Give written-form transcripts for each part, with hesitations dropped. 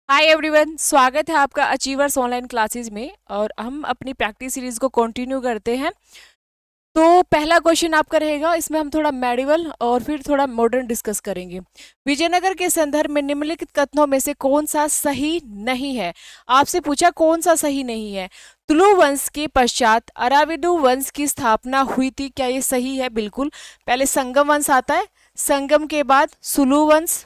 Hi everyone, स्वागत है आपका अचीवर्स ऑनलाइन क्लासेस में। और हम अपनी प्रैक्टिस सीरीज को कंटिन्यू करते हैं। तो पहला क्वेश्चन आपका रहेगा, इसमें हम थोड़ा मेडिवल और फिर थोड़ा मॉडर्न डिस्कस करेंगे। विजयनगर के संदर्भ में निम्नलिखित कथनों में से कौन सा सही नहीं है। आपसे पूछा कौन सा सही नहीं है। तुलु वंश के पश्चात अराविडु वंश की स्थापना हुई थी, क्या ये सही है? बिल्कुल। पहले संगम वंश आता है, संगम के बाद सुलु वंश,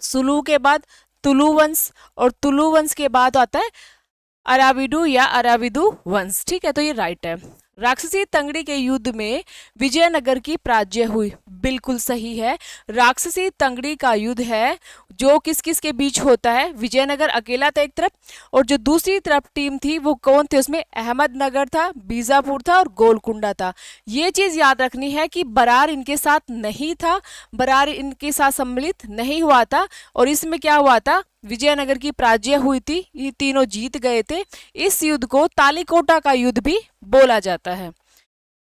सुलु के बाद तुलु वंश, और तुलु वंश के बाद आता है अराविडु या अराविदु वंश। ठीक है, तो ये राइट है। राक्षसी तंगड़ी के युद्ध में विजयनगर की पराजय हुई, बिल्कुल सही है। राक्षसी तंगड़ी का युद्ध है जो किस किस के बीच होता है। विजयनगर अकेला था एक तरफ, और जो दूसरी तरफ टीम थी वो कौन थे? उसमें अहमदनगर था, बीजापुर था और गोलकुंडा था। ये चीज याद रखनी है कि बरार इनके साथ नहीं था, बरार इनके साथ सम्मिलित नहीं हुआ था। और इसमें क्या हुआ था? विजयनगर की पराजय हुई थी, ये तीनों जीत गए थे। इस युद्ध को तालीकोटा का युद्ध भी बोला जाता है।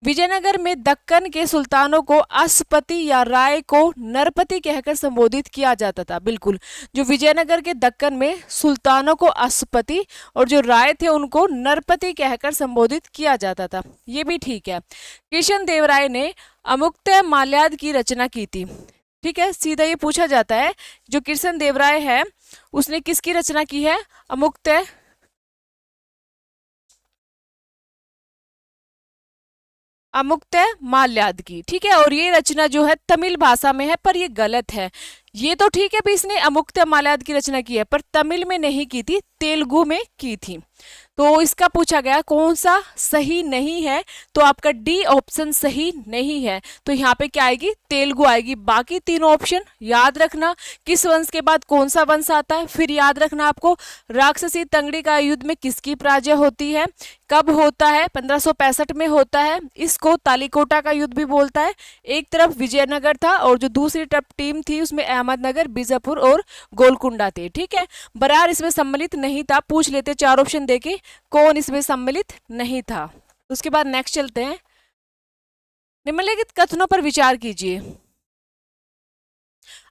विजयनगर में दक्कन के सुल्तानों को अश्वपति या राय को नरपति कहकर संबोधित किया जाता था। बिल्कुल, जो विजयनगर के दक्कन में सुल्तानों को अश्वपति और जो राय थे उनको नरपति कहकर संबोधित किया जाता था। ये भी ठीक है। कृष्ण देव राय ने अमुक्तमाल्याद माल्याद की रचना की थी। ठीक है, सीधा ये पूछा जाता है जो कृष्ण देव राय है उसने किसकी रचना की है? अमुक्तमाल्याद की। ठीक है, और ये रचना जो है तमिल भाषा में है, पर ये गलत है। ये तो ठीक है भी, इसने अमुक्तमाल्याद की रचना की है पर तमिल में नहीं की थी, तेलुगु में की थी। तो इसका पूछा गया कौन सा सही नहीं है, तो आपका डी ऑप्शन सही नहीं है। तो यहाँ पे क्या आएगी? तेलुगु आएगी। बाकी तीनों ऑप्शन याद रखना। किस वंश के बाद कौन सा वंश आता है, फिर याद रखना आपको राक्षसी तंगड़ी का युद्ध में किसकी पराजय होती है, कब होता है? 1565 में होता है। इसको तालीकोटा का युद्ध भी बोलता है। एक तरफ विजयनगर था और जो दूसरी तरफ टीम थी उसमें अहमदनगर, बीजापुर और गोलकुंडा थे। ठीक है, बरार इसमें सम्मिलित नहीं था। पूछ लेते चार ऑप्शन देके कौन इसमें सम्मिलित नहीं था। उसके बाद नेक्स्ट चलते हैं। निम्नलिखित कथनों पर विचार कीजिए।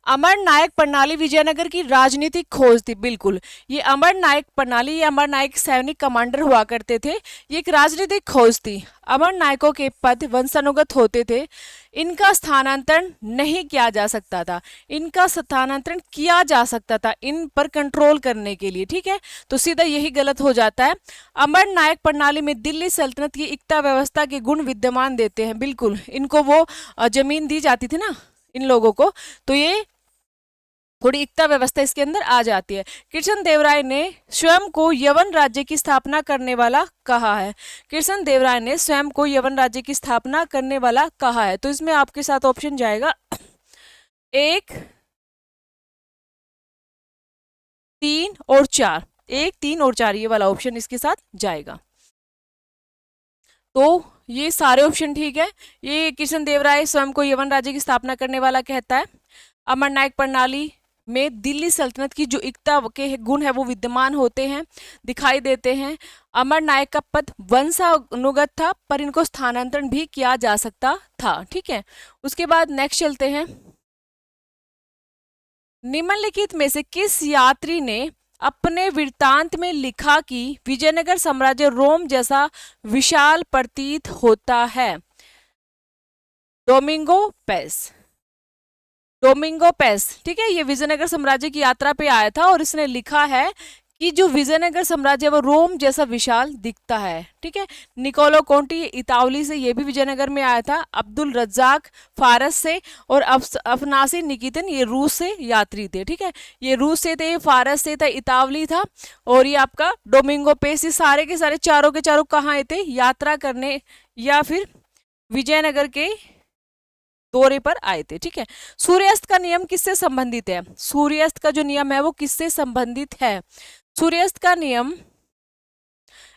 अमर नायक प्रणाली विजयनगर की राजनीतिक खोज थी। बिल्कुल, ये अमर नायक प्रणाली या अमर नायक सैनिक कमांडर हुआ करते थे। ये एक राजनीतिक खोज थी। अमर नायकों के पद वंशानुगत होते थे। इनका स्थानांतरण नहीं किया जा सकता था, इनका स्थानांतरण किया जा सकता था इन पर कंट्रोल करने के लिए। ठीक है, तो सीधा यही गलत हो जाता है। अमर नायक प्रणाली में दिल्ली सल्तनत की एकता व्यवस्था के गुण विद्यमान देते हैं। बिल्कुल, इनको वो जमीन दी जाती थी ना इन लोगों को, तो ये थोड़ी एकता व्यवस्था इसके अंदर आ जाती है। कृष्ण देव राय ने स्वयं को यवन राज्य की स्थापना करने वाला कहा है। कृष्ण देव राय ने स्वयं को यवन राज्य की स्थापना करने वाला कहा है। तो इसमें आपके साथ ऑप्शन जाएगा 1, 3 और 4। 1, 3 और 4 ये वाला ऑप्शन इसके साथ जाएगा। तो ये सारे ऑप्शन ठीक है। ये कृष्ण देव राय स्वयं को यवन राज्य की स्थापना करने वाला कहता है। अमर नायक प्रणाली में दिल्ली सल्तनत की जो एकता के गुण है वो विद्यमान होते हैं, दिखाई देते हैं। अमर नायक का पद वंशानुगत था पर इनको स्थानांतरण भी किया जा सकता था। ठीक है, उसके बाद नेक्स्ट चलते हैं। निम्नलिखित में से किस यात्री ने अपने वृत्तांत में लिखा कि विजयनगर साम्राज्य रोम जैसा विशाल प्रतीत होता है? Domingo Paes. डोमिंगो पेस, ठीक है, ये विजयनगर साम्राज्य की यात्रा पे आया था और इसने लिखा है कि जो विजयनगर साम्राज्य वो रोम जैसा विशाल दिखता है। ठीक है, निकोलो कोंटी इतावली से, ये भी विजयनगर में आया था। अब्दुल रज्जाक फारस से, और अफनासी निकितन ये रूस से यात्री थे। ठीक है, ये रूस से थे, फारस से था, इतावली था, और ये आपका डोमिंगो पेस। ये सारे के सारे चारों के चारों कहाँ आए थे? यात्रा करने या फिर विजयनगर के दौरे पर आए थे। ठीक है, सूर्यास्त का नियम किससे संबंधित है? सूर्यास्त का जो नियम है वो किससे संबंधित है? सूर्यास्त का नियम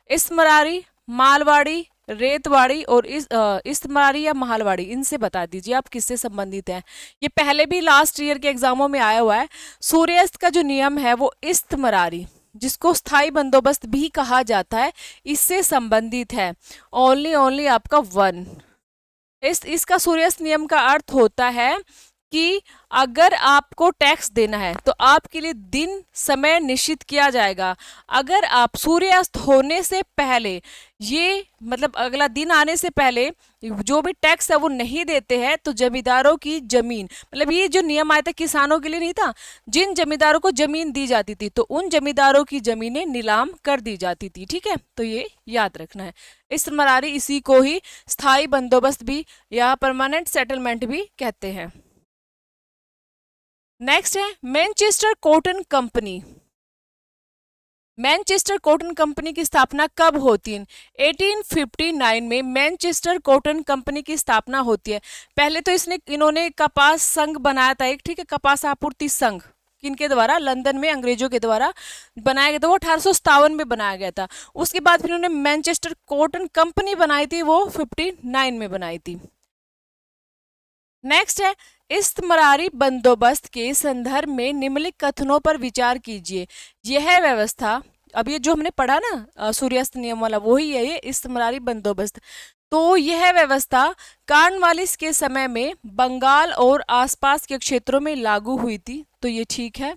इस्मरारी, मालवाड़ी, रेतवाड़ी और इस्मरारी या मालवाड़ी, इनसे बता दीजिए आप किससे संबंधित है। ये पहले भी लास्ट ईयर के एग्जामों में आया हुआ है। सूर्यास्त का जो नियम है वो इस्मरारी, जिसको स्थायी बंदोबस्त भी कहा जाता है, इससे संबंधित है। ओनली आपका 1। इसका सूर्यास्त नियम का अर्थ होता है कि अगर आपको टैक्स देना है तो आपके लिए दिन समय निश्चित किया जाएगा। अगर आप सूर्यास्त होने से पहले, ये मतलब अगला दिन आने से पहले जो भी टैक्स है वो नहीं देते हैं तो जमींदारों की जमीन, मतलब ये जो नियम आया था किसानों के लिए नहीं था, जिन जमींदारों को जमीन दी जाती थी तो उन जमींदारों की जमीनें नीलाम कर दी जाती थी। ठीक है, तो ये याद रखना है। इस्तेमरारी इसी को ही स्थायी बंदोबस्त भी या परमानेंट सेटलमेंट भी कहते हैं। नेक्स्ट है Manchester cotton company. Manchester cotton company की स्थापना कब होती है? 1859 में मैनचेस्टर कॉटन कंपनी की स्थापना होती है। पहले तो इन्होंने कपास संघ बनाया था एक, ठीक है, कपास आपूर्ति संघ, किनके द्वारा? लंदन में अंग्रेजों के द्वारा बनाया गया था, वो 1857 में बनाया गया था। उसके बाद फिर उन्होंने मैनचेस्टर कॉटन कंपनी बनाई थी, वो 59 में बनाई थी। नेक्स्ट है इस्तेमरारी बंदोबस्त के संदर्भ में निम्नलिखित कथनों पर विचार कीजिए। यह व्यवस्था, अब ये जो हमने पढ़ा ना सूर्यास्त नियम वाला, वही है ये इस्तेमरारी बंदोबस्त। तो यह व्यवस्था कॉर्नवालिस के समय में बंगाल और आसपास के क्षेत्रों में लागू हुई थी, तो ये ठीक है।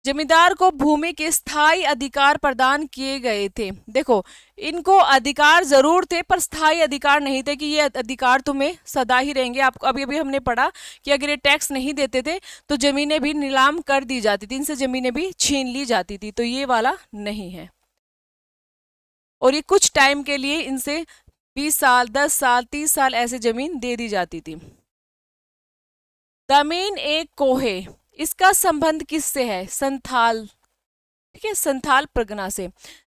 जमींदार को भूमि के स्थायी अधिकार प्रदान किए गए थे। देखो, इनको अधिकार जरूर थे पर स्थायी अधिकार नहीं थे कि ये अधिकार तुम्हें सदा ही रहेंगे। आपको अभी अभी हमने पढ़ा कि अगर ये टैक्स नहीं देते थे तो जमीनें भी नीलाम कर दी जाती थी, इनसे जमीनें भी छीन ली जाती थी, तो ये वाला नहीं है। और ये कुछ टाइम के लिए इनसे 20 साल, 10 साल, 30 साल ऐसे जमीन दे दी जाती थी। जमीन एक कोहे, इसका संबंध किससे है? संथाल, ठीक है, संथाल परगना से।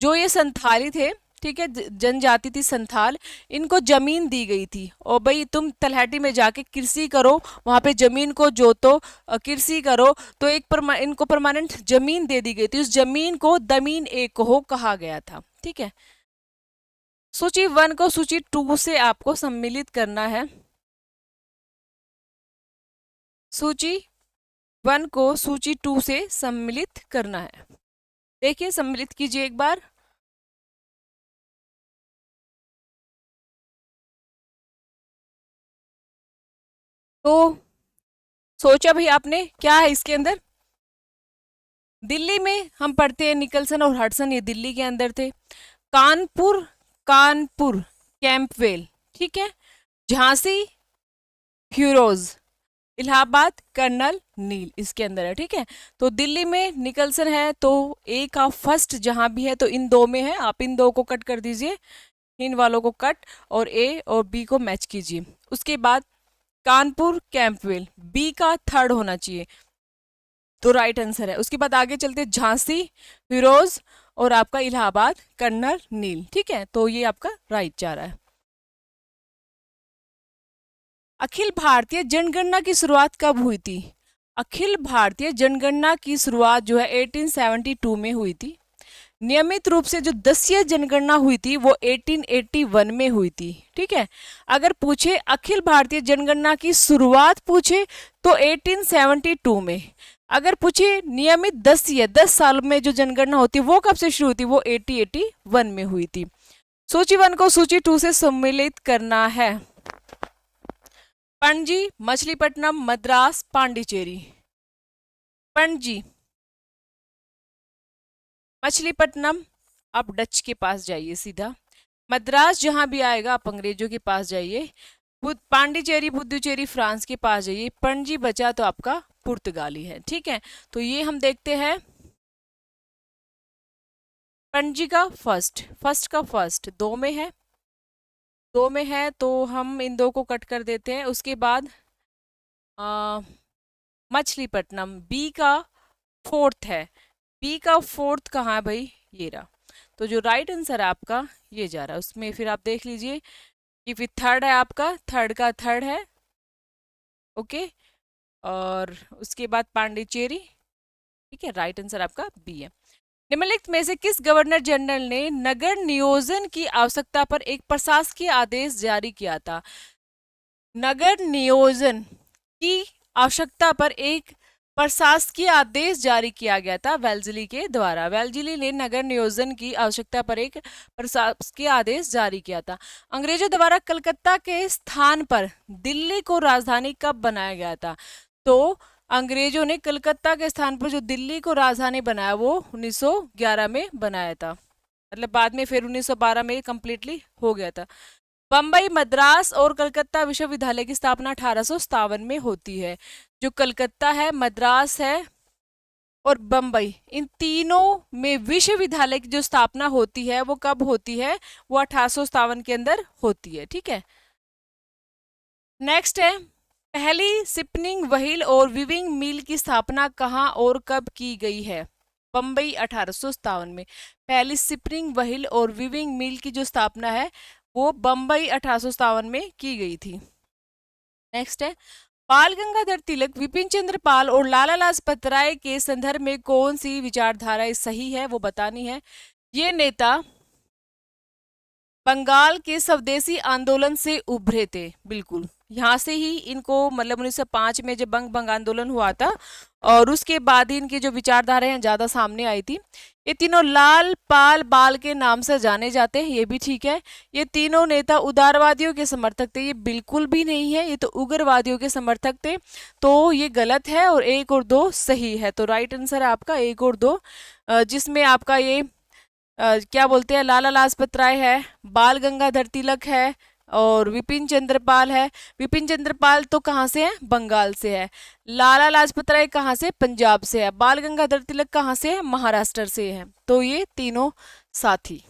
जो ये संथाली थे, ठीक है, जनजाति थी संथाल, इनको जमीन दी गई थी और भाई तुम तलहटी में जाके कृषि करो, वहां पे जमीन को जोतो, कृषि करो, तो इनको परमानेंट जमीन दे दी गई थी। उस जमीन को दमीन एक हो कहा गया था। ठीक है, सूची 1 को सूची 2 से आपको सम्मिलित करना है। सूची 1 को सूची 2 से सम्मिलित करना है। देखिए, सम्मिलित कीजिए एक बार। तो सोचा भाई आपने क्या है इसके अंदर? दिल्ली में हम पढ़ते हैं निकलसन और हडसन, ये दिल्ली के अंदर थे। कानपुर, कानपुर कैंपवेल, ठीक है। झांसी ह्यूरोज, इलाहाबाद कर्नल नील इसके अंदर है। ठीक है, तो दिल्ली में निकलसन है, तो ए का फर्स्ट जहां भी है तो इन दो में है, आप इन दो को कट कर दीजिए, इन वालों को कट और ए और बी को मैच कीजिए। उसके बाद कानपुर कैंपवेल, बी का थर्ड होना चाहिए, तो राइट आंसर है। उसके बाद आगे चलते झांसी फिरोज और आपका इलाहाबाद कर्नल नील। ठीक है, तो ये आपका राइट जा रहा है। अखिल भारतीय जनगणना की शुरुआत कब हुई थी? अखिल भारतीय जनगणना की शुरुआत जो है 1872 में हुई थी। नियमित रूप से जो 10वीं जनगणना हुई थी वो 1881 में हुई थी। ठीक है, अगर पूछे अखिल भारतीय जनगणना की शुरुआत पूछे तो 1872 में, अगर पूछे नियमित 10 साल में जो जनगणना होती है वो कब से शुरू हुई थी, वो 1881 में हुई थी। सूची 1 को सूची 2 से सम्मिलित करना है। पणजी, मछलीपट्टनम, मद्रास, पांडिचेरी। पणजी, मछलीपट्टनम आप डच के पास जाइए सीधा, मद्रास जहां भी आएगा आप अंग्रेजों के पास जाइए, पांडिचेरी पुदुचेरी फ्रांस के पास जाइए, पणजी बचा तो आपका पुर्तगाली है। ठीक है, तो ये हम देखते हैं पणजी का फर्स्ट, फर्स्ट का फर्स्ट दो में है, दो में है तो हम इन दो को कट कर देते हैं। उसके बाद मछलीपट्टनम बी का फोर्थ है, बी का फोर्थ कहाँ है भाई, ये रहा। तो जो राइट आंसर है आपका ये जा रहा है, उसमें फिर आप देख लीजिए कि फिर थर्ड है आपका, थर्ड का थर्ड है। ओके, और उसके बाद पांडिचेरी। ठीक है, राइट आंसर आपका बी है। निम्नलिखित में से किस गवर्नर जनरल ने नगर नियोजन की आवश्यकता पर एक प्रशासकीय आदेश जारी किया था? नगर नियोजन की आवश्यकता पर एक प्रशासकीय आदेश जारी किया गया था वेल्जली के द्वारा। वेल्जली ने नगर नियोजन की आवश्यकता पर एक प्रशासकीय आदेश जारी किया था। अंग्रेजों द्वारा कलकत्ता के स्थान पर दिल्ली को राजधानी कब बनाया गया था? तो अंग्रेजों ने कलकत्ता के स्थान पर जो दिल्ली को राजधानी बनाया वो 1911 में बनाया था। मतलब बाद में फिर 1912 में कंप्लीटली हो गया था। बम्बई, मद्रास और कलकत्ता विश्वविद्यालय की स्थापना 1857 में होती है। जो कलकत्ता है, मद्रास है और बम्बई, इन तीनों में विश्वविद्यालय की जो स्थापना होती है वो कब होती है? वो 1857 के अंदर होती है। ठीक है, नेक्स्ट है, पहली स्पिनिंग व्हील और वीविंग मिल की स्थापना कहाँ और कब की गई है? बम्बई 1857 में। पहली स्पिनिंग व्हील और वीविंग मिल की जो स्थापना है वो बम्बई 1857 में की गई थी। नेक्स्ट है, बाल गंगाधर तिलक, विपिन चंद्र पाल और लाला लाजपत राय के संदर्भ में कौन सी विचारधारा सही है वो बतानी है। ये नेता बंगाल के स्वदेशी आंदोलन से उभरे थे, बिल्कुल यहाँ से ही इनको, मतलब 1905 में जब बंग बंग आंदोलन हुआ था और उसके बाद ही इनकी जो विचारधारा है ज्यादा सामने आई थी। ये तीनों लाल पाल बाल के नाम से जाने जाते हैं, ये भी ठीक है। ये तीनों नेता उदारवादियों के समर्थक थे, ये बिल्कुल भी नहीं है, ये तो उग्रवादियों के समर्थक थे, तो ये गलत है। और 1 और 2 सही है, तो राइट आंसर है आपका 1 और 2, जिसमें आपका ये क्या बोलते हैं, लाला लाजपत राय है, बाल गंगाधर तिलक है और विपिन चंद्र पाल है। विपिन चंद्र पाल तो कहाँ से है? बंगाल से है। लाला लाजपत राय कहाँ से? पंजाब से है। बाल गंगाधर तिलक कहाँ से है? महाराष्ट्र से है। तो ये तीनों साथी।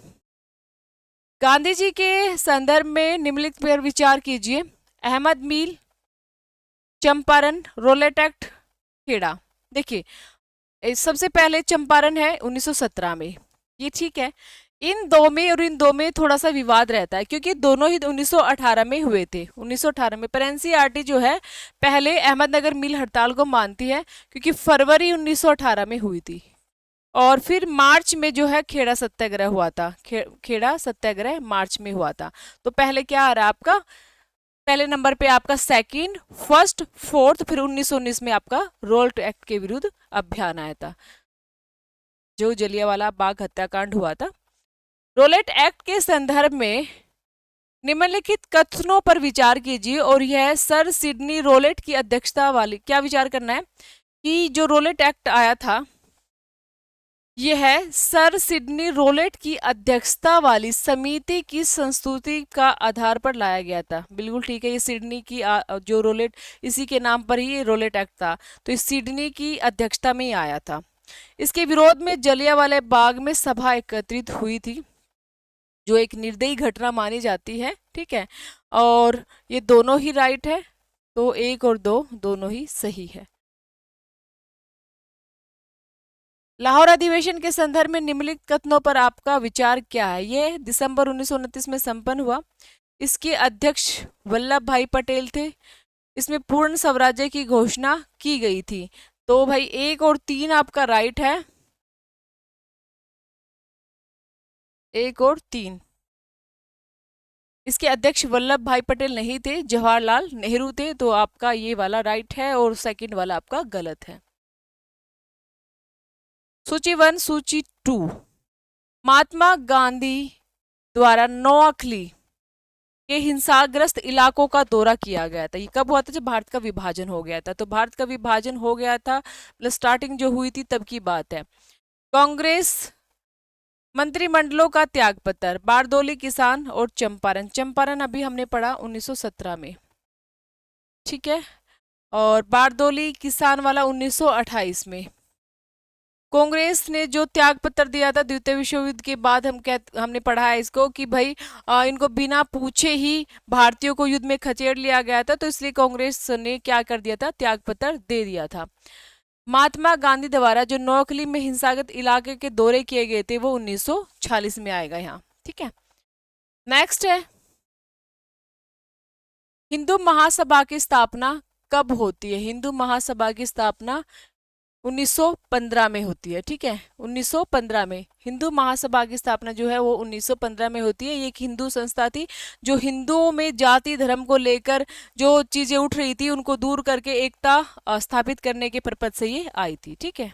गांधी जी के संदर्भ में निम्नलिखित पर विचार कीजिए। अहमद मील, चंपारण, रोलेट एक्ट, खेड़ा। देखिए, सबसे पहले चंपारण है 1917 में, ये ठीक है। इन दो में और इन दो में थोड़ा सा विवाद रहता है क्योंकि दोनों ही 1918 में हुए थे। 1918 में, पर एनसीईआरटी जो है पहले अहमदनगर मिल हड़ताल को मानती है क्योंकि फरवरी 1918 में हुई थी और फिर मार्च में जो है खेड़ा सत्याग्रह हुआ था। खेड़ा सत्याग्रह मार्च में हुआ था। तो पहले क्या आ रहा है आपका? पहले नंबर पे आपका सेकंड, फर्स्ट, फोर्थ, फिर 1919 में आपका रोल्ट एक्ट के विरुद्ध अभियान आया था, जो जलियांवाला बाग हत्याकांड हुआ था। रोलेट एक्ट के संदर्भ में निम्नलिखित कथनों पर विचार कीजिए और यह सर सिडनी रोलेट की अध्यक्षता वाली, क्या विचार करना है कि जो रोलेट एक्ट आया था यह सर सिडनी रोलेट की अध्यक्षता वाली समिति की संस्तुति का आधार पर लाया गया था। बिल्कुल ठीक है, ये सिडनी की जो रोलेट, इसी के नाम पर ही ये रोलेट एक्ट था, तो इस सिडनी की अध्यक्षता में ही आया था। इसके विरोध में जलियांवाला बाग में सभा एकत्रित हुई थी, जो एक निर्दयी घटना मानी जाती है। ठीक है, और ये दोनों ही राइट है, तो 1 और 2 दोनों ही सही है। लाहौर अधिवेशन के संदर्भ में निम्नलिखित कथनों पर आपका विचार क्या है? ये दिसंबर 1929 में संपन्न हुआ। इसके अध्यक्ष वल्लभ भाई पटेल थे। इसमें पूर्ण स्वराज्य की घोषणा की गई थी। तो भाई 1 और 3 आपका राइट है, 1 और 3। इसके अध्यक्ष वल्लभ भाई पटेल नहीं थे, जवाहरलाल नेहरू थे, तो आपका ये वाला राइट है और सेकंड वाला आपका गलत है। सूची 1, सूची 2। महात्मा गांधी द्वारा नोआखली के हिंसाग्रस्त इलाकों का दौरा किया गया था। ये कब हुआ था? जब भारत का विभाजन हो गया था। तो भारत का विभाजन हो गया था, मतलब स्टार्टिंग जो हुई थी तब की बात है। कांग्रेस मंत्रिमंडलों का त्यागपत्र, बारदोली, किसान और चंपारण। चंपारण अभी हमने पढ़ा 1917 में, ठीक है, और बारदोली किसान वाला 1928 में। कांग्रेस ने जो त्याग पत्र दिया था द्वितीय विश्व युद्ध के बाद, हमने पढ़ा है इसको कि भाई इनको बिना पूछे ही भारतीयों को युद्ध में खचेड़ लिया गया था, तो इसलिए कांग्रेस ने क्या कर दिया था? त्याग पत्र दे दिया था। महात्मा गांधी द्वारा जो नौखली में हिंसाग्रस्त इलाके के दौरे किए गए थे वो 1946 में आएगा यहाँ, ठीक है। नेक्स्ट है, हिंदू महासभा की स्थापना कब होती है? हिंदू महासभा की स्थापना 1915 में होती है, ठीक है। 1915 में हिंदू महासभा की स्थापना जो है वो 1915 में होती है। ये एक हिंदू संस्था थी जो हिंदुओं में जाति धर्म को लेकर जो चीजें उठ रही थी उनको दूर करके एकता स्थापित करने के पर्पज से ये आई थी, ठीक है।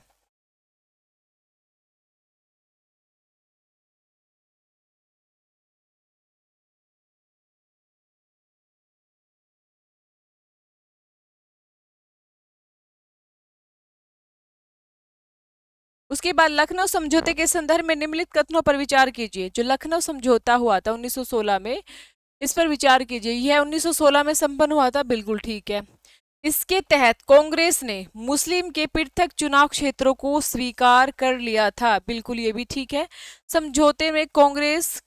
उसके बाद लखनऊ समझौते के संदर्भ में निम्नलिखित कथनों पर विचार कीजिए। जो लखनऊ समझौता हुआ था 1916 में, इस पर विचार कीजिए। यह 1916 में संपन्न हुआ था, बिल्कुल ठीक है। इसके तहत कांग्रेस ने मुस्लिम के पृथक चुनाव क्षेत्रों को स्वीकार कर लिया था, बिल्कुल ये भी ठीक है। समझौते में कांग्रेस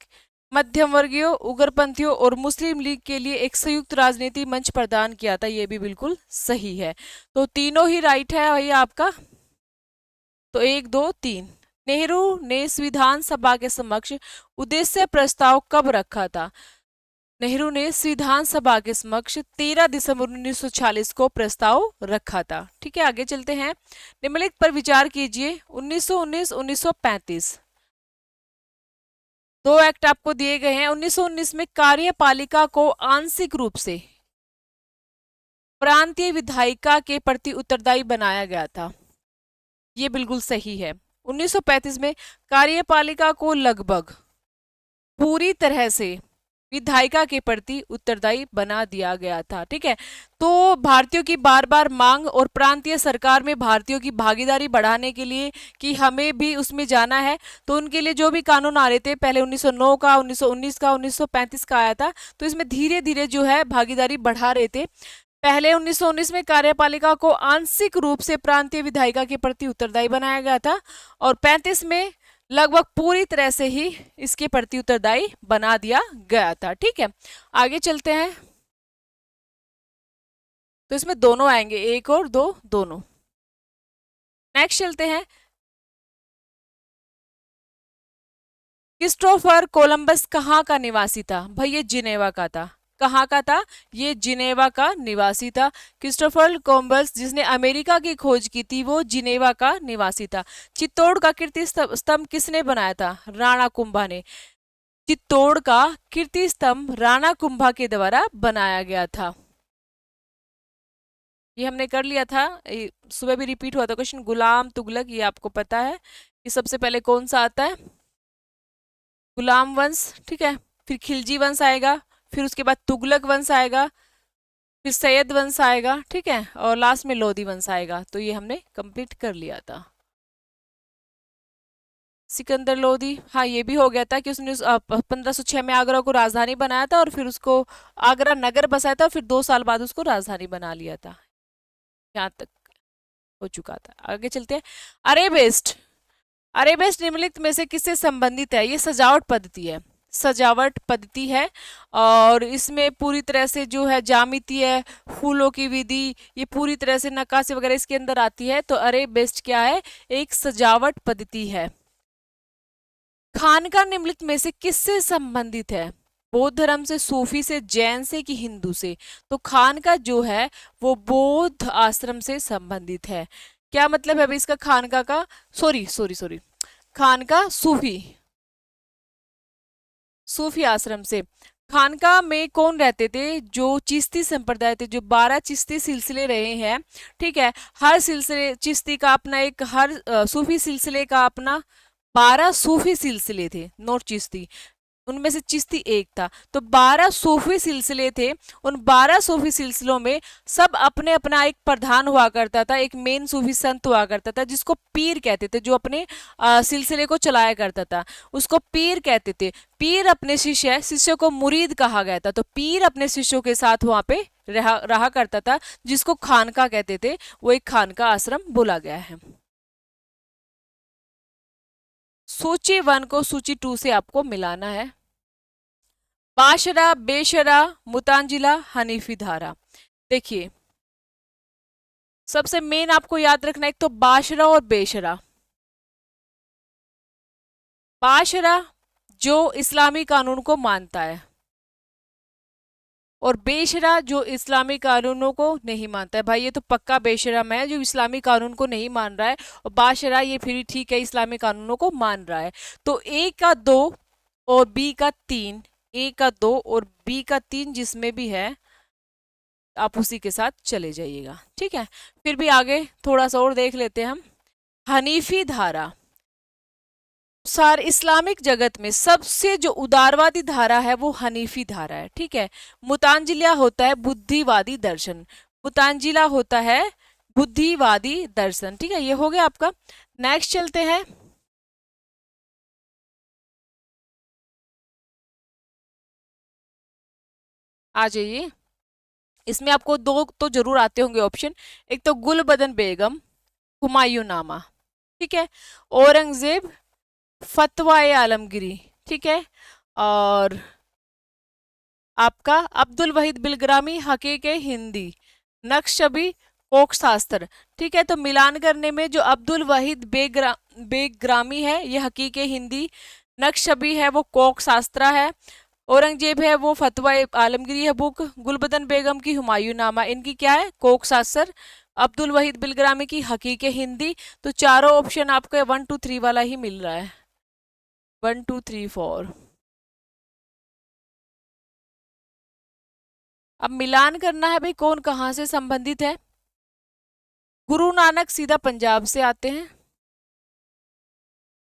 मध्यम वर्गीय, उग्रपंथियों और मुस्लिम लीग के लिए एक संयुक्त राजनीति मंच प्रदान किया था, ये भी बिल्कुल सही है। तो तीनों ही राइट है भैया आपका। तो एक दो तीन। नेहरू ने संविधान सभा के समक्ष उद्देश्य प्रस्ताव कब रखा था? नेहरू ने संविधान सभा के समक्ष 13 दिसंबर 1946 को प्रस्ताव रखा था, ठीक है। आगे चलते हैं। निम्नलिखित पर विचार कीजिए। 1919 1935 दो एक्ट आपको दिए गए हैं। 1919 में कार्यपालिका को आंशिक रूप से प्रांतीय विधायिका के प्रति उत्तरदायी बनाया गया था, ये बिल्कुल सही है। 1935 में कार्यपालिका को लगभग पूरी तरह से विधायिका के प्रति उत्तरदायी बना दिया गया था, ठीक है। तो भारतीयों की बार बार मांग और प्रांतीय सरकार में भारतीयों की भागीदारी बढ़ाने के लिए कि हमें भी उसमें जाना है, तो उनके लिए जो भी कानून आ रहे थे, पहले 1909 का, 1919 का, 1935 का आया था, तो इसमें धीरे धीरे जो है भागीदारी बढ़ा रहे थे। पहले 1919 में कार्यपालिका को आंशिक रूप से प्रांतीय विधायिका के प्रति उत्तरदायी बनाया गया था और 35 में लगभग पूरी तरह से ही इसके प्रति उत्तरदायी बना दिया गया था, ठीक है। आगे चलते हैं। तो इसमें दोनों आएंगे, एक और दो, दोनों। नेक्स्ट चलते हैं। क्रिस्टोफर कोलंबस कहाँ का निवासी था? भाई ये जिनेवा का था। कहाँ का था? ये जिनेवा का निवासी था। क्रिस्टोफर कोलंबस जिसने अमेरिका की खोज की थी वो जिनेवा का निवासी था। चित्तौड़ का कीर्ति स्तंभ किसने बनाया था? राणा कुंभा ने। चित्तौड़ का कीर्ति स्तंभ राणा कुंभा के द्वारा बनाया गया था। ये हमने कर लिया था, सुबह भी रिपीट हुआ था क्वेश्चन। गुलाम तुगलक, ये आपको पता है कि सबसे पहले कौन सा आता है? गुलाम वंश, ठीक है। फिर खिलजी वंश आएगा, फिर उसके बाद तुगलक वंश आएगा, फिर सैयद वंश आएगा, ठीक है, और लास्ट में लोधी वंश आएगा। तो ये हमने कंप्लीट कर लिया था। सिकंदर लोधी, हाँ ये भी हो गया था कि उसने 1506 में आगरा को राजधानी बनाया था और फिर उसको आगरा नगर बसाया था और फिर 2 साल बाद उसको राजधानी बना लिया था। यहाँ तक हो चुका था। आगे चलते हैं। अरेबेस्ट, अरेबेस्ट निम्नलिखित में से किससे संबंधित है? ये सजावट पद्धति है, सजावट पद्धति है और इसमें पूरी तरह से जो है ज्यामितीय फूलों की विधि, ये पूरी तरह से नक्काशी वगैरह इसके अंदर आती है। तो अरेबेस्ट क्या है? एक सजावट पद्धति है। खानका निम्नलिखित में से किससे संबंधित है? बौद्ध धर्म से, सूफी से, जैन से कि हिंदू से? तो खानका जो है वो बौद्ध आश्रम से संबंधित है। क्या मतलब है अभी इसका खानका का? सॉरी सॉरी सॉरी, खानका सूफी, सूफी आश्रम से। खानका में कौन रहते थे? जो चिश्ती संप्रदाय थे, जो 12 चिश्ती सिलसिले रहे हैं, ठीक है। हर सिलसिले चिश्ती का अपना एक, हर सूफी सिलसिले का अपना 12 सूफी सिलसिले थे, नॉट चिश्ती, उनमें से चिश्ती एक था। तो 12 सूफी सिलसिले थे। उन 12 सूफी सिलसिलों में सब अपने अपना एक प्रधान हुआ करता था, एक मेन सूफी संत हुआ करता था जिसको पीर कहते थे, जो अपने सिलसिले को चलाया करता था उसको पीर कहते थे। पीर अपने शिष्य, शिष्य को मुरीद कहा गया था। तो पीर अपने शिष्यों के साथ वहां पे रहा करता था, जिसको खानका कहते थे। वो एक खानका आश्रम बोला गया है। सूची 1 को सूची 2 से आपको मिलाना है। बाशरा, बेशरा, मुतांजिला, हनीफी धारा। देखिए सबसे मेन आपको याद रखना एक तो बाशरा और बेशरा। बाशरा जो इस्लामी कानून को मानता है, और बेशरा जो इस्लामी कानूनों को नहीं मानता है। भाई ये तो पक्का बेशरम है जो इस्लामी कानून को नहीं मान रहा है, और बाशरा ये फिर भी ठीक है, इस्लामी कानूनों को मान रहा है। तो ए का 2 और बी का 3, ए का 2 और बी का 3 जिसमें भी है आप उसी के साथ चले जाइएगा, ठीक है। फिर भी आगे थोड़ा सा और देख लेते हैं हम। हनीफी धारा सार इस्लामिक जगत में सबसे जो उदारवादी धारा है वो हनीफी धारा है, ठीक है। मुतांजिला होता है बुद्धिवादी दर्शन, मुतांजिला होता है बुद्धिवादी दर्शन, ठीक है। ये हो गया आपका। नेक्स्ट चलते हैं। आ जाइए। इसमें आपको दो तो जरूर आते होंगे ऑप्शन। एक तो गुलबदन बेगम, हुमायूं नामा, ठीक है। औरंगजेब, फतवाए आलमगिरी, ठीक है। और आपका अब्दुल वहीद बिलग्रामी, हकीके हिंदी, नक्शबी, कोक शास्त्र, ठीक है। तो मिलान करने में जो अब्दुल वहीद बेग्रामी है ये हकीके हिंदी, नक्शबी है वो कोक शास्त्रा है, औरंगजेब है वो फतवा आलमगिरी है बुक, गुलबदन बेगम की हुमायूं नामा इनकी क्या है कोक शास्त्र, अब्दुल वहीद बिलग्रामी की हकीके हिंदी। तो चारों ऑप्शन आपको 1 2 3 वाला ही मिल रहा है, 1 2 3 4। अब मिलान करना है भाई कौन कहाँ से संबंधित है। गुरु नानक सीधा पंजाब से आते हैं,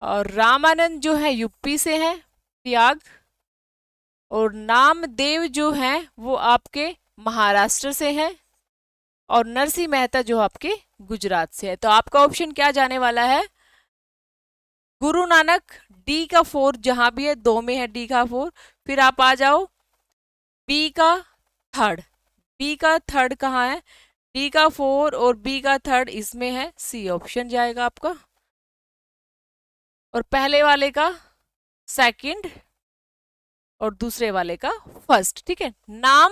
और रामानंद जो है यूपी से है, त्याग, और नामदेव जो है वो आपके महाराष्ट्र से है, और नरसिंह मेहता जो आपके गुजरात से है। तो आपका ऑप्शन क्या जाने वाला है, गुरु नानक, डी का 4 जहां भी है 2 में है डी का 4। फिर आप आ जाओ बी का थर्ड, बी का थर्ड कहाँ है, डी का 4 और बी का थर्ड इसमें है, सी ऑप्शन जाएगा आपका। और पहले वाले का सेकंड और दूसरे वाले का फर्स्ट, ठीक है। नाम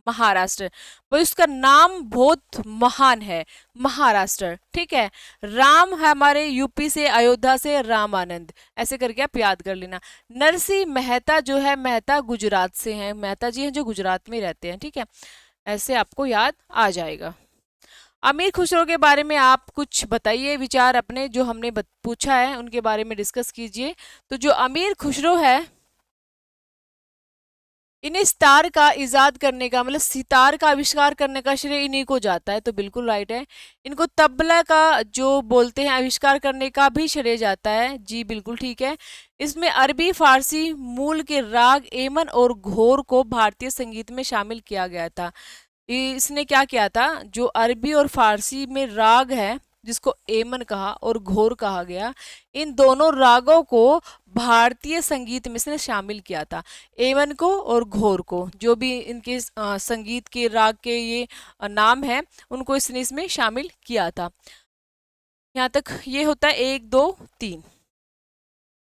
महाराष्ट्र, वो इसका नाम बहुत महान है, महाराष्ट्र, ठीक है। राम है हमारे यूपी से, अयोध्या से रामानंद, ऐसे करके आप याद कर लेना। नरसिंह मेहता जो है मेहता गुजरात से हैं, मेहता जी हैं जो गुजरात में रहते हैं, ठीक है। ऐसे आपको याद आ जाएगा। अमीर खुसरो के बारे में आप कुछ बताइए, विचार अपने जो हमने पूछा है उनके बारे में डिस्कस कीजिए। तो जो अमीर खुसरो है इन्हें सितार का इजाद करने का मतलब सितार का आविष्कार करने का श्रेय इन्हीं को जाता है, तो बिल्कुल राइट है। इनको तबला का जो बोलते हैं आविष्कार करने का भी श्रेय जाता है, जी बिल्कुल ठीक है। इसमें अरबी फारसी मूल के राग एमन और घोर को भारतीय संगीत में शामिल किया गया था। इसने क्या किया था, जो अरबी और फारसी में राग है जिसको एमन कहा और घोर कहा गया, इन दोनों रागों को भारतीय संगीत में इसने शामिल किया था। एमन को और घोर को, जो भी इनके संगीत के राग के ये नाम है उनको इसने इसमें शामिल किया था। यहाँ तक ये होता है 1 2 3।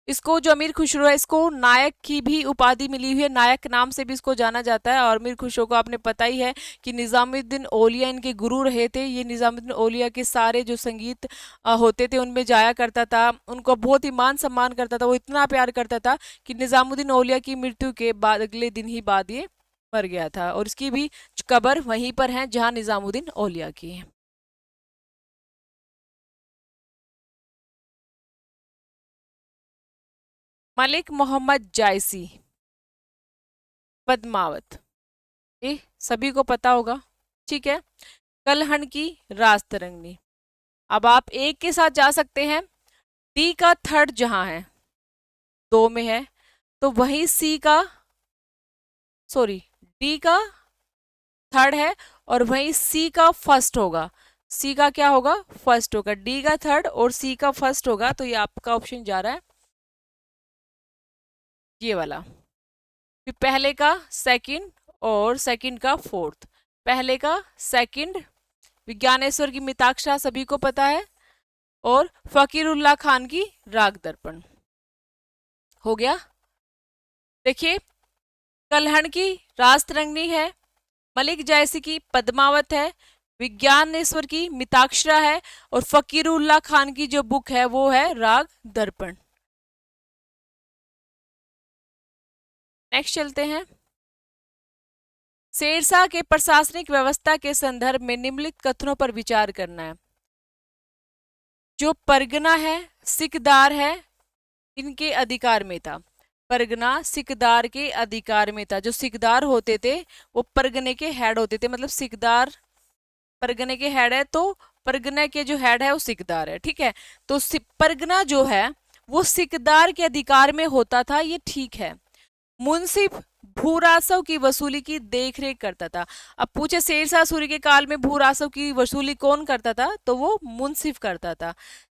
इसको जो अमीर खुसरो है इसको नायक की भी उपाधि मिली हुई है, नायक नाम से भी इसको जाना जाता है। और अमीर खुसरो को आपने पता ही है कि निजामुद्दीन औलिया इनके गुरु रहे थे। ये निजामुद्दीन औलिया के सारे जो संगीत होते थे उनमें जाया करता था, उनको बहुत ही मान सम्मान करता था, वो इतना प्यार करता था कि निजामुद्दीन औलिया की मृत्यु के बाद अगले दिन ही बाद ये मर गया था। और इसकी भी कब्र वहीं पर है जहाँ निजामुद्दीन औलिया की है। मलिक मोहम्मद जायसी, पद्मावत, ये सभी को पता होगा, ठीक है। कलहन की राजतरंगिणी। अब आप एक के साथ जा सकते हैं, डी का थर्ड जहां है 2 में है, तो वही सी का सॉरी डी का थर्ड है और वही सी का फर्स्ट होगा। सी का क्या होगा, फर्स्ट होगा। डी का थर्ड और सी का फर्स्ट होगा, तो ये आपका ऑप्शन जा रहा है ये वाला। फिर पहले का सेकंड और सेकंड का फोर्थ, पहले का सेकंड विज्ञानेश्वर की मिताक्षरा सभी को पता है, और फकीरुल्लाह खान की राग दर्पण। हो गया। देखिए कलहण की राजतरंगिणी है, मलिक जायसी की पद्मावत है, विज्ञानेश्वर की मिताक्षरा है, और फकीरुल्लाह खान की जो बुक है वो है राग दर्पण। नेक्स्ट चलते हैं। शेरशाह के प्रशासनिक व्यवस्था के संदर्भ में निम्नलिखित कथनों पर विचार करना है। जो परगना है, सिकदार है, इनके अधिकार में था। परगना सिकदार के अधिकार में था। जो सिकदार होते थे वो परगने के हेड होते थे, मतलब सिकदार परगने के हेड है तो परगना के जो हेड है वो सिकदार है, ठीक है। तो परगना जो है वो सिकदार के अधिकार में होता था, ये ठीक है। मुंसिफ भू राजस्व की वसूली की देखरेख करता था। अब पूछे शेरशाह सूरी के काल में भू राजस्व की वसूली कौन करता था, तो वो मुंसिफ करता था।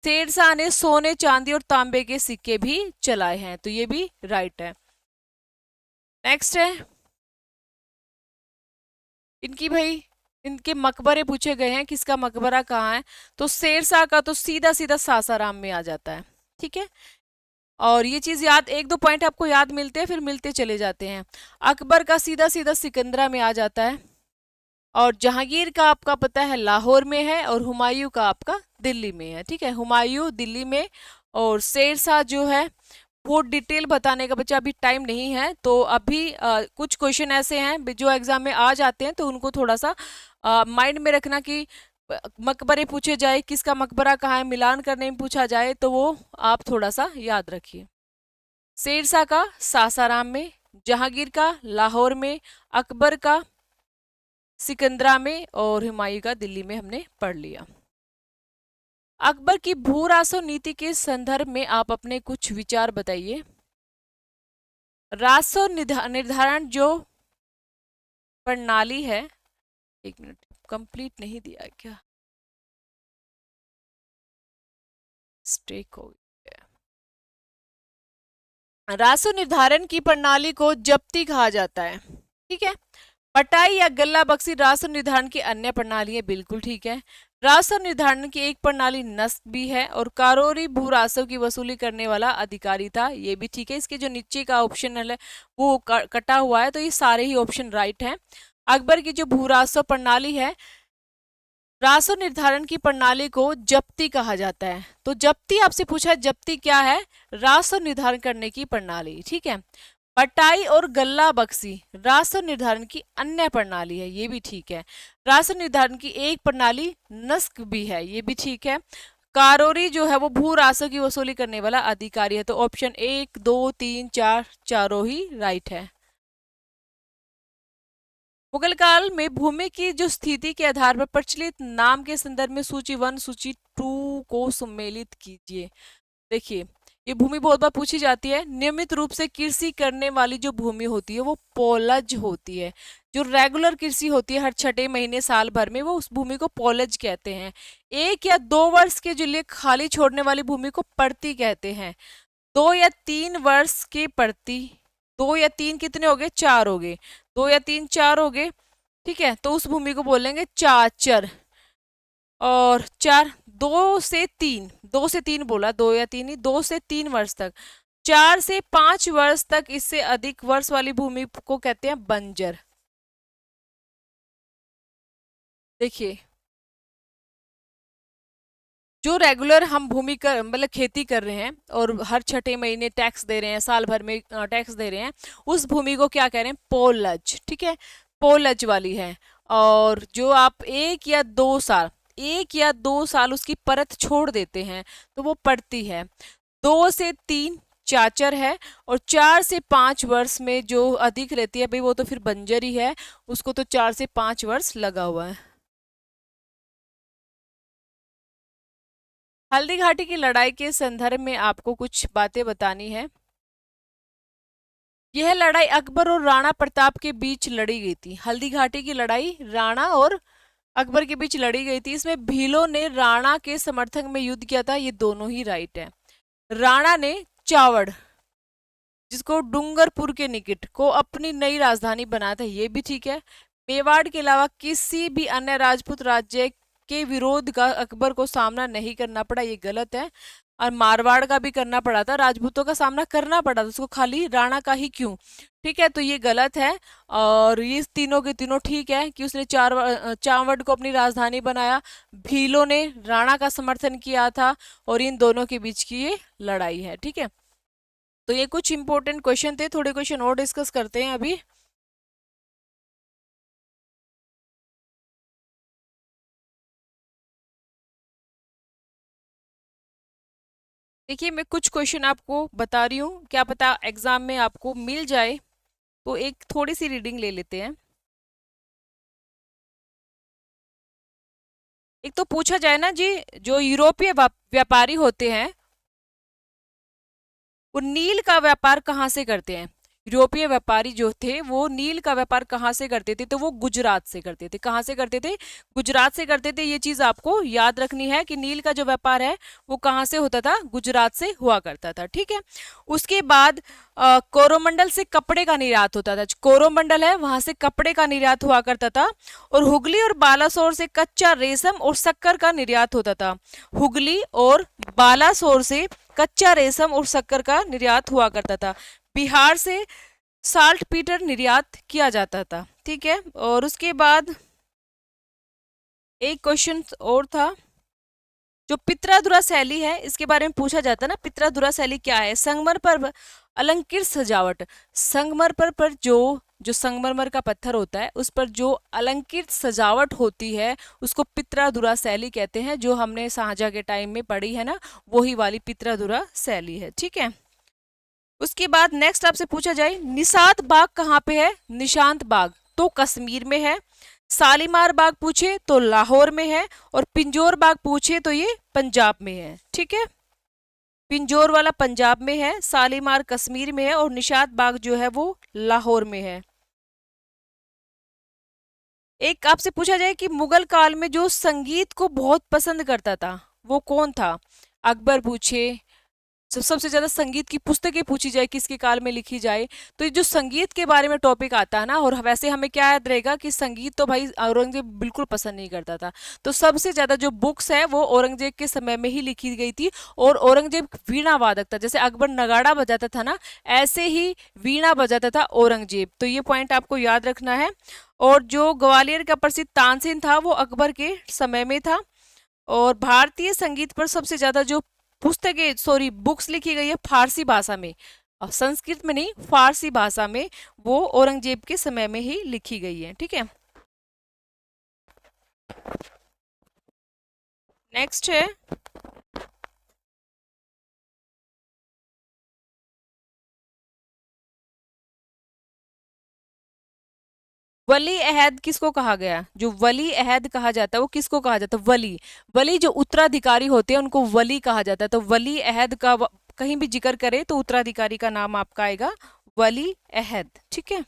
शेरशाह ने सोने, चांदी और तांबे के सिक्के भी चलाए हैं, तो ये भी राइट है। नेक्स्ट है इनकी भाई, इनके मकबरे पूछे गए हैं, किसका मकबरा कहाँ है, तो शेरशाह का तो सीधा सीधा सासाराम में आ जाता है, ठीक है। और ये चीज याद, एक दो पॉइंट आपको याद मिलते हैं फिर मिलते चले जाते हैं। अकबर का सीधा सीधा सिकंदरा में आ जाता है, और जहांगीर का आपका पता है लाहौर में है, और हुमायूं का आपका दिल्ली में है, ठीक है। हुमायूं दिल्ली में, और शेरशाह जो है वो डिटेल बताने का बच्चा अभी टाइम नहीं है, तो अभी कुछ क्वेश्चन ऐसे हैं जो एग्जाम में आ जाते हैं, तो उनको थोड़ा सा माइंड में रखना कि मकबरे पूछे जाए, किसका मकबरा कहाँ है, मिलान करने में पूछा जाए, तो वो आप थोड़ा सा याद रखिए। शेरशाह का सासाराम में, जहांगीर का लाहौर में, अकबर का सिकंदरा में, और हुमायूं का दिल्ली में हमने पढ़ लिया। अकबर की भू राजस्व नीति के संदर्भ में आप अपने कुछ विचार बताइए। राजस्व निर्धारण जो प्रणाली है, एक मिनट, कंप्लीट नहीं दिया क्या, स्ट्रेक हो गया। राजस्व निर्धारण की प्रणाली को जब्ती कहा जाता है, ठीक है। पटाई या गल्ला बक्सी राजस्व निर्धारण की अन्य प्रणाली है, बिल्कुल ठीक है। राजस्व निर्धारण की एक प्रणाली नस्क भी है, और कारोरी भू राजस्व की वसूली करने वाला अधिकारी था, ये भी ठीक है। इसके जो नीचे का ऑप्शन है वो कटा हुआ है, तो ये सारे ही ऑप्शन राइट हैं। अकबर की जो भू राजस्व प्रणाली है, राजस्व निर्धारण की प्रणाली को जब्ती कहा जाता है। तो जब्ती आपसे पूछा है, जब्ती क्या है, राजस्व निर्धारण करने की प्रणाली, ठीक है। पटाई और गल्ला बक्सी राजस्व निर्धारण की अन्य प्रणाली है, ये भी ठीक है। राजस्व निर्धारण की एक प्रणाली नस्क भी है, ये भी ठीक है। कारोरी जो है वो भू राजस्व की वसूली करने वाला अधिकारी है, तो ऑप्शन 1, 2, 3, 4 चारों ही राइट है। मुगल काल में भूमि की जो स्थिति के आधार पर प्रचलित नाम के संदर्भ में सूची 1 सूची 2 को सम्मिलित कीजिए। देखिए, ये भूमि बहुत बार पूछी जाती है। नियमित रूप से कृषि करने वाली जो भूमि होती है वो पोलज होती है। जो रेगुलर कृषि होती है हर 6 महीने साल भर में, वो उस भूमि को पोलज कहते हैं। 1 या 2 वर्ष के जो लिए खाली छोड़ने वाली भूमि को पड़ती कहते हैं। 2 या 3 वर्ष के पड़ती, 2 या 3 कितने हो गए, 4 हो गए, 2 या 3 4 हो गए, ठीक है। तो उस भूमि को बोलेंगे चाचर। और 4, 2 से 3, 2 से 3 बोला, 2 या 3 ही, 2 से 3 वर्ष तक। 4 से 5 वर्ष तक इससे अधिक वर्ष वाली भूमि को कहते हैं बंजर। देखिए, जो रेगुलर हम भूमि कर मतलब खेती कर रहे हैं और हर 6 महीने टैक्स दे रहे हैं, साल भर में टैक्स दे रहे हैं, उस भूमि को क्या कह रहे हैं, पोलज, ठीक है, पोलज वाली है। और जो आप 1 या 2 साल, 1 या 2 साल उसकी परत छोड़ देते हैं तो वो पड़ती है। 2 से 3 चाचर है, और 4 से 5 वर्ष में जो अधिक रहती है भाई वो तो फिर बंजर ही है, उसको तो 4 से 5 वर्ष लगा हुआ है। हल्दी घाटी की लड़ाई के संदर्भ में आपको कुछ बातें बतानी है। यह लड़ाई अकबर और राणा प्रताप के बीच लड़ी गई थी। हल्दी घाटी की लड़ाई राणा और अकबर के बीच लड़ी गई थी। इसमें भीलों ने राणा के समर्थन में युद्ध किया था, ये दोनों ही राइट है। राणा ने चावड़, जिसको डूंगरपुर के निकट, को अपनी नई राजधानी बनाया था, ये भी ठीक है। मेवाड़ के अलावा किसी भी अन्य राजपूत राज्य के विरोध का अकबर को सामना नहीं करना पड़ा, ये गलत है। और मारवाड़ का भी करना पड़ा था, राजपूतों का सामना करना पड़ा था उसको, खाली राणा का ही क्यों, ठीक है, तो ये गलत है। और ये तीनों के तीनों ठीक है कि उसने चावड़ को अपनी राजधानी बनाया, भीलों ने राणा का समर्थन किया था, और इन दोनों के बीच की ये लड़ाई है, ठीक है। तो ये कुछ इंपॉर्टेंट क्वेश्चन थे, थोड़े क्वेश्चन और डिस्कस करते हैं अभी। देखिए मैं कुछ क्वेश्चन आपको बता रही हूँ, क्या पता एग्जाम में आपको मिल जाए, तो एक थोड़ी सी रीडिंग ले लेते हैं। एक तो पूछा जाए ना जी, जो यूरोपीय व्यापारी होते हैं वो नील का व्यापार कहाँ से करते हैं। यूरोपीय व्यापारी जो थे वो नील का व्यापार कहाँ से करते थे, तो वो गुजरात से करते थे। कहाँ से करते थे? गुजरात से करते थे। ये चीज आपको याद रखनी है कि नील का जो व्यापार है वो कहाँ से होता था, गुजरात से हुआ करता था। ठीक है। उसके बाद कोरोमंडल से कपड़े का निर्यात होता था। कोरोमंडल है वहां से कपड़े का निर्यात हुआ करता था। और हुगली और बालासोर से कच्चा रेशम और शक्कर का निर्यात होता था। हुगली और बालासोर से कच्चा रेशम और शक्कर का निर्यात हुआ करता था। बिहार से साल्ट पीटर निर्यात किया जाता था। ठीक है। और उसके बाद एक क्वेश्चन और था, जो पित्रादुरा शैली है इसके बारे में पूछा जाता है ना। पित्रादुरा शैली क्या है? संगमर पर अलंकृत सजावट। संगमर पर जो जो संगमरमर का पत्थर होता है उस पर जो अलंकृत सजावट होती है उसको पित्रादुरा शैली कहते हैं। जो हमने शाहजहां के टाइम में पढ़ी है ना, वही वाली पित्रादुरा शैली है। ठीक है। उसके बाद नेक्स्ट आपसे पूछा जाए, निशात बाग कहाँ पे है? निशांत बाग तो कश्मीर में है। शालीमार बाग पूछे तो लाहौर में है। और पिंजौर बाग पूछे तो ये पंजाब में है। ठीक है। पिंजौर वाला पंजाब में है, शालीमार कश्मीर में है और निशात बाग जो है वो लाहौर में है। एक आपसे पूछा जाए कि मुगल काल में जो संगीत को बहुत पसंद करता था वो कौन था? अकबर पूछे, सबसे ज्यादा संगीत की पुस्तकें पूछी जाए किसके काल में लिखी जाए, तो ये जो संगीत के बारे में टॉपिक आता है ना, और वैसे हमें क्या याद रहेगा कि संगीत तो भाई औरंगजेब बिल्कुल पसंद नहीं करता था। तो सबसे ज्यादा जो बुक्स है वो औरंगजेब के समय में ही लिखी गई थी। और औरंगजेब वीणा वादक था, जैसे अकबर नगाड़ा बजाता था ना, ऐसे ही वीणा बजाता था औरंगजेब। तो ये पॉइंट आपको याद रखना है। और जो ग्वालियर का प्रसिद्ध तानसेन था वो अकबर के समय में था। और भारतीय संगीत पर सबसे ज्यादा जो पुस्तकें सॉरी बुक्स लिखी गई है फारसी भाषा में, और संस्कृत में नहीं, फारसी भाषा में, वो औरंगजेब के समय में ही लिखी गई है। ठीक है। नेक्स्ट है, वली अहद किसको कहा गया? जो वली अहद कहा जाता है वो किसको कहा जाता है? वली। वली जो उत्तराधिकारी होते हैं उनको वली कहा जाता है। तो वली अहद का कहीं भी जिक्र करे तो उत्तराधिकारी का नाम आपका आएगा वली अहद। ठीक है।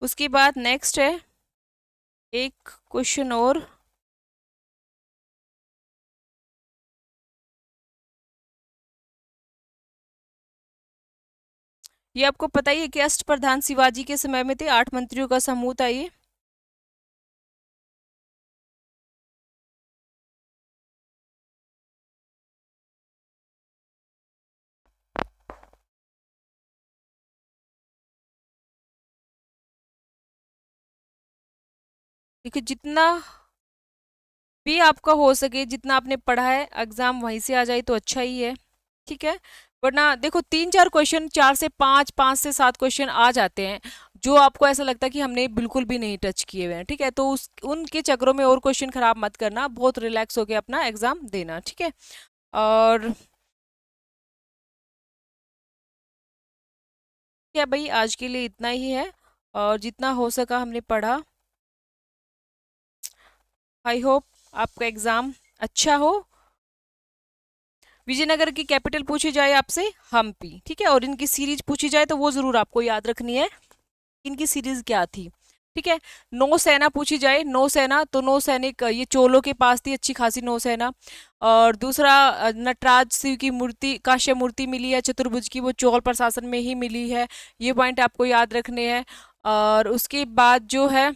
उसके बाद नेक्स्ट है एक क्वेश्चन और, ये आपको पता ही है कि अष्टप्रधान शिवाजी के समय में थे, 8 मंत्रियों का समूह था ये। देखिए जितना भी आपका हो सके, जितना आपने पढ़ा है एग्जाम वहीं से आ जाए तो अच्छा ही है। ठीक है। वरना देखो 3-4 क्वेश्चन, 4 से 5, 5 से 7 क्वेश्चन आ जाते हैं जो आपको ऐसा लगता है कि हमने बिल्कुल भी नहीं टच किए हुए हैं। ठीक है। तो उस उनके चक्रों में और क्वेश्चन खराब मत करना, बहुत रिलैक्स होके अपना एग्जाम देना। ठीक है। और क्या भाई, आज के लिए इतना ही है और जितना हो सका हमने पढ़ा। आई होप आपका एग्जाम अच्छा हो। विजयनगर की कैपिटल पूछी जाए आपसे, हम्पी। ठीक है। और इनकी सीरीज पूछी जाए तो वो जरूर आपको याद रखनी है, इनकी सीरीज क्या थी। ठीक है। नौसेना पूछी जाए, नौसेना तो नौसैनिक ये चोलों के पास थी अच्छी खासी नौसेना। और दूसरा नटराज शिव की मूर्ति, काश्य मूर्ति मिली है चतुर्भुज की, वो चोल प्रशासन में ही मिली है। ये पॉइंट आपको याद रखने हैं। और उसके बाद जो है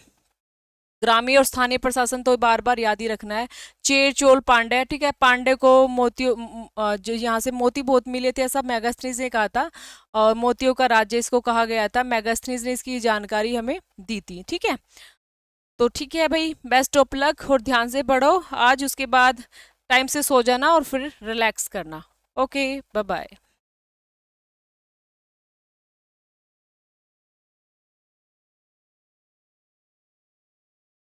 ग्रामीण और स्थानीय प्रशासन तो बार बार याद ही रखना है। चेर चोल पांड्य। ठीक है। पांड्य को मोतियों जो यहाँ से मोती बहुत मिले थे ऐसा मैगस्थनीज ने कहा था, और मोतियों का राज्य इसको कहा गया था। मैगस्थनीज ने इसकी जानकारी हमें दी थी। ठीक है। तो ठीक है भाई, बेस्ट ऑफ लक और ध्यान से पढ़ो आज। उसके बाद टाइम से सो जाना और फिर रिलैक्स करना। Okay, bye bye.